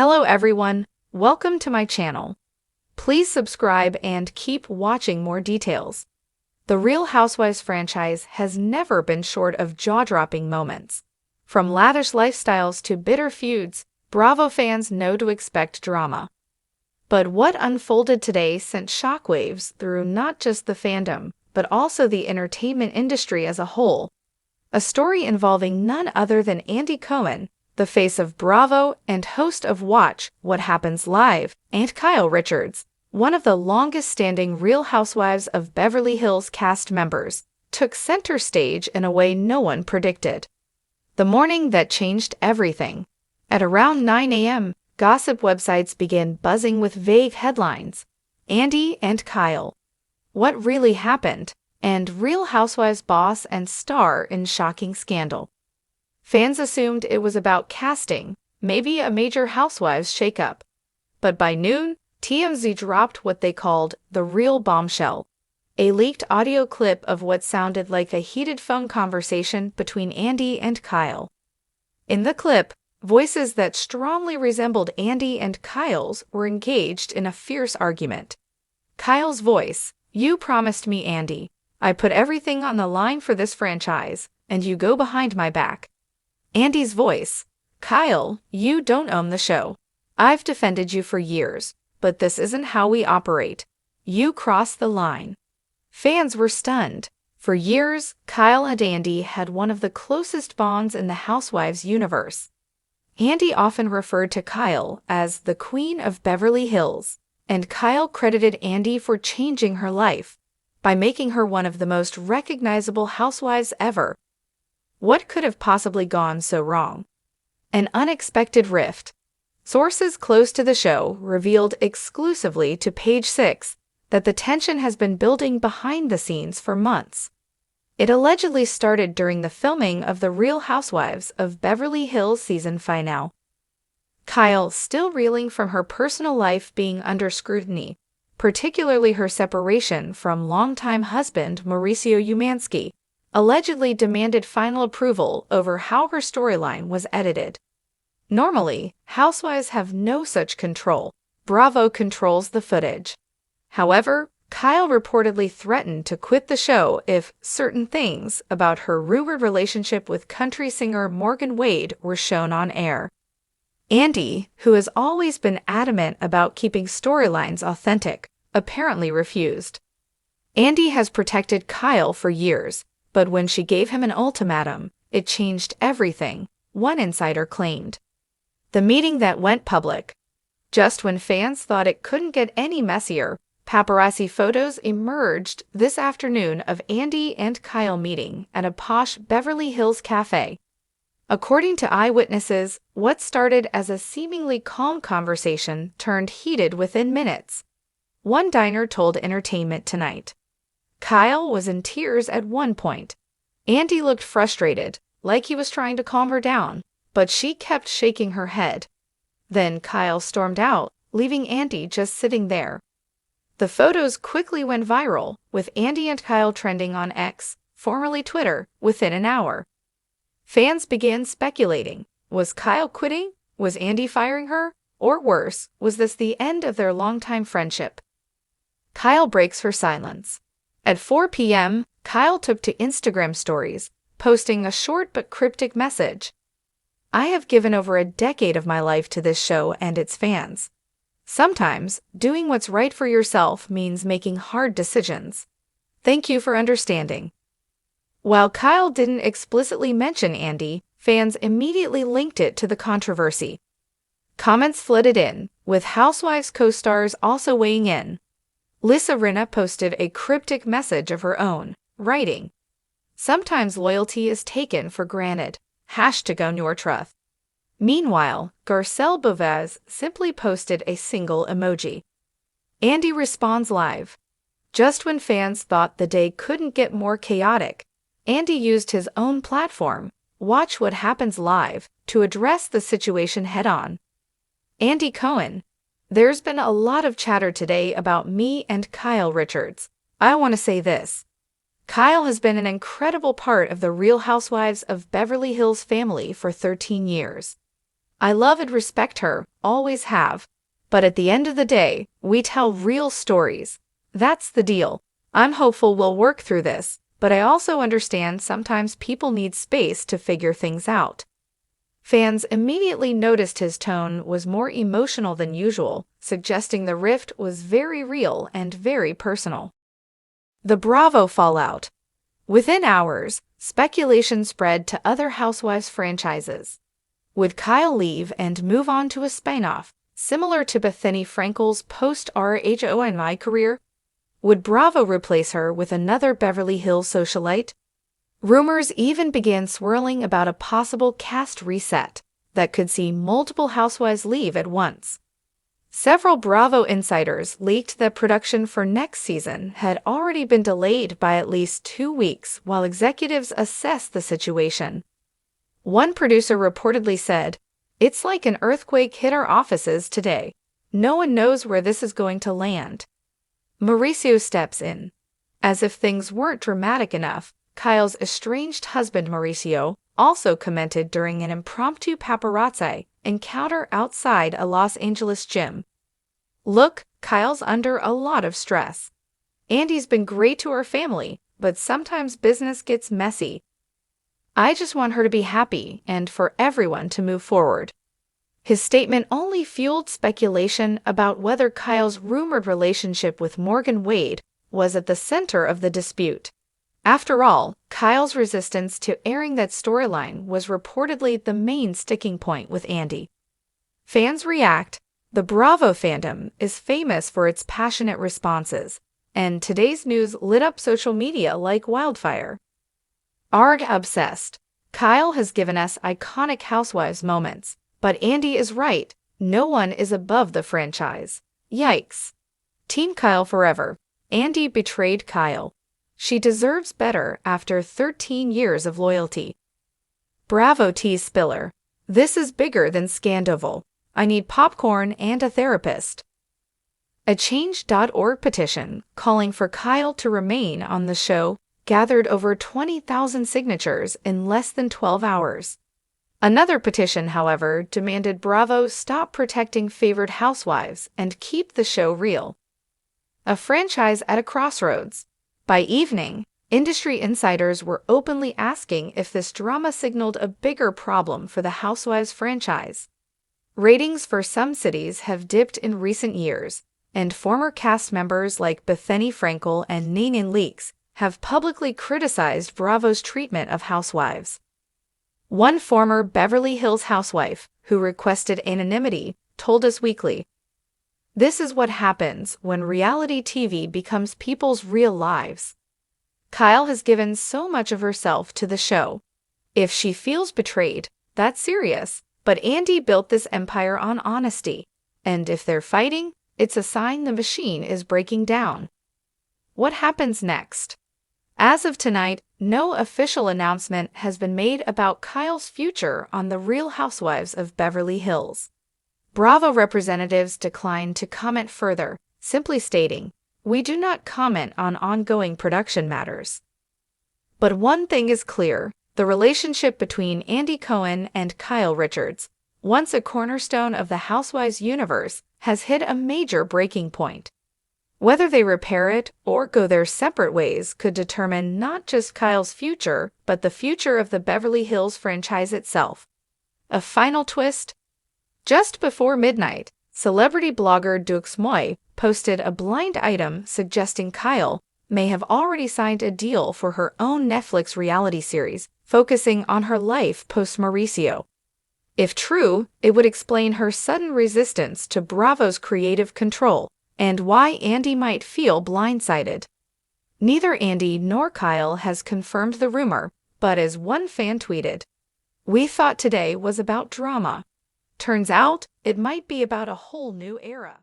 Hello everyone, welcome to my channel. Please subscribe and keep watching more details. The Real Housewives franchise has never been short of jaw-dropping moments. From lavish lifestyles to bitter feuds, Bravo fans know to expect drama. But what unfolded today sent shockwaves through not just the fandom, but also the entertainment industry as a whole. A story involving none other than Andy Cohen, the face of Bravo and host of Watch What Happens Live, and Kyle Richards, one of the longest-standing Real Housewives of Beverly Hills cast members, took center stage in a way no one predicted. The morning that changed everything. At around 9 a.m., gossip websites began buzzing with vague headlines. Andy and Kyle. What really happened? And Real Housewives boss and star in shocking scandal. Fans assumed it was about casting, maybe a major Housewives shakeup. But by noon, TMZ dropped what they called the real bombshell, a leaked audio clip of what sounded like a heated phone conversation between Andy and Kyle. In the clip, voices that strongly resembled Andy and Kyle's were engaged in a fierce argument. Kyle's voice, "You promised me, Andy. I put everything on the line for this franchise, and you go behind my back." Andy's voice, "Kyle, you don't own the show. I've defended you for years, but this isn't how we operate. You crossed the line." Fans were stunned. For years, Kyle and Andy had one of the closest bonds in the Housewives universe. Andy often referred to Kyle as the Queen of Beverly Hills, and Kyle credited Andy for changing her life by making her one of the most recognizable housewives ever. What could have possibly gone so wrong? An unexpected rift. Sources close to the show revealed exclusively to Page 6 that the tension has been building behind the scenes for months. It allegedly started during the filming of The Real Housewives of Beverly Hills season finale. Kyle, still reeling from her personal life being under scrutiny, particularly her separation from longtime husband Mauricio Umansky, allegedly demanded final approval over how her storyline was edited. Normally, housewives have no such control. Bravo controls the footage. However, Kyle reportedly threatened to quit the show if certain things about her rumored relationship with country singer Morgan Wade were shown on air. Andy, who has always been adamant about keeping storylines authentic, apparently refused. Andy has protected Kyle for years, but when she gave him an ultimatum, it changed everything, one insider claimed. The meeting that went public. Just when fans thought it couldn't get any messier, paparazzi photos emerged this afternoon of Andy and Kyle meeting at a posh Beverly Hills cafe. According to eyewitnesses, what started as a seemingly calm conversation turned heated within minutes. One diner told Entertainment Tonight. Kyle was in tears at one point. Andy looked frustrated, like he was trying to calm her down, but she kept shaking her head. Then Kyle stormed out, leaving Andy just sitting there. The photos quickly went viral, with Andy and Kyle trending on X, formerly Twitter, within an hour. Fans began speculating. Was Kyle quitting? Was Andy firing her? Or worse, was this the end of their longtime friendship? Kyle breaks her silence. At 4 p.m., Kyle took to Instagram stories, posting a short but cryptic message. "I have given over a decade of my life to this show and its fans. Sometimes, doing what's right for yourself means making hard decisions. Thank you for understanding." While Kyle didn't explicitly mention Andy, fans immediately linked it to the controversy. Comments flooded in, with Housewives co-stars also weighing in. Lisa Rinna posted a cryptic message of her own, writing, "Sometimes loyalty is taken for granted. #OwnYourTruth." Meanwhile, Garcelle Beauvais simply posted a single emoji. Andy responds live. Just when fans thought the day couldn't get more chaotic, Andy used his own platform, Watch What Happens Live, to address the situation head-on. Andy Cohen. "There's been a lot of chatter today about me and Kyle Richards. I want to say this. Kyle has been an incredible part of the Real Housewives of Beverly Hills family for 13 years. I love and respect her, always have. But at the end of the day, we tell real stories. That's the deal. I'm hopeful we'll work through this, but I also understand sometimes people need space to figure things out. Fans immediately noticed his tone was more emotional than usual, suggesting the rift was very real and very personal. The Bravo fallout. Within hours, speculation spread to other Housewives franchises. Would Kyle leave and move on to a spin-off, similar to Bethany Frankel's post-RHONY career? Would Bravo replace her with another Beverly Hills socialite? Rumors even began swirling about a possible cast reset that could see multiple housewives leave at once. Several Bravo insiders leaked that production for next season had already been delayed by at least 2 weeks while executives assessed the situation. One producer reportedly said, "It's like an earthquake hit our offices today. No one knows where this is going to land." Mauricio steps in. As if things weren't dramatic enough, Kyle's estranged husband Mauricio also commented during an impromptu paparazzi encounter outside a Los Angeles gym. "Look, Kyle's under a lot of stress. Andy's been great to our family, but sometimes business gets messy. I just want her to be happy and for everyone to move forward." His statement only fueled speculation about whether Kyle's rumored relationship with Morgan Wade was at the center of the dispute. After all, Kyle's resistance to airing that storyline was reportedly the main sticking point with Andy. Fans react. The Bravo fandom is famous for its passionate responses, and today's news lit up social media like wildfire. "Arg obsessed. Kyle has given us iconic Housewives moments, but Andy is right. No one is above the franchise. Yikes. Team Kyle forever. Andy betrayed Kyle. She deserves better after 13 years of loyalty." Bravo tea spiller. "This is bigger than Scandoval. I need popcorn and a therapist." A Change.org petition calling for Kyle to remain on the show gathered over 20,000 signatures in less than 12 hours. Another petition, however, demanded Bravo stop protecting favored housewives and keep the show real. A franchise at a crossroads. By evening, industry insiders were openly asking if this drama signaled a bigger problem for the Housewives franchise. Ratings for some cities have dipped in recent years, and former cast members like Bethany Frankel and Nene Leakes have publicly criticized Bravo's treatment of housewives. One former Beverly Hills housewife, who requested anonymity, told Us Weekly, "This is what happens when reality TV becomes people's real lives. Kyle has given so much of herself to the show. If she feels betrayed, that's serious, but Andy built this empire on honesty, and if they're fighting, it's a sign the machine is breaking down." What happens next? As of tonight, no official announcement has been made about Kyle's future on The Real Housewives of Beverly Hills. Bravo representatives declined to comment further, simply stating, "We do not comment on ongoing production matters." But one thing is clear, the relationship between Andy Cohen and Kyle Richards, once a cornerstone of the Housewives universe, has hit a major breaking point. Whether they repair it or go their separate ways could determine not just Kyle's future, but the future of the Beverly Hills franchise itself. A final twist? Just before midnight, celebrity blogger Dux Moy posted a blind item suggesting Kyle may have already signed a deal for her own Netflix reality series, focusing on her life post-Mauricio. If true, it would explain her sudden resistance to Bravo's creative control, and why Andy might feel blindsided. Neither Andy nor Kyle has confirmed the rumor, but as one fan tweeted, "We thought today was about drama. Turns out, it might be about a whole new era."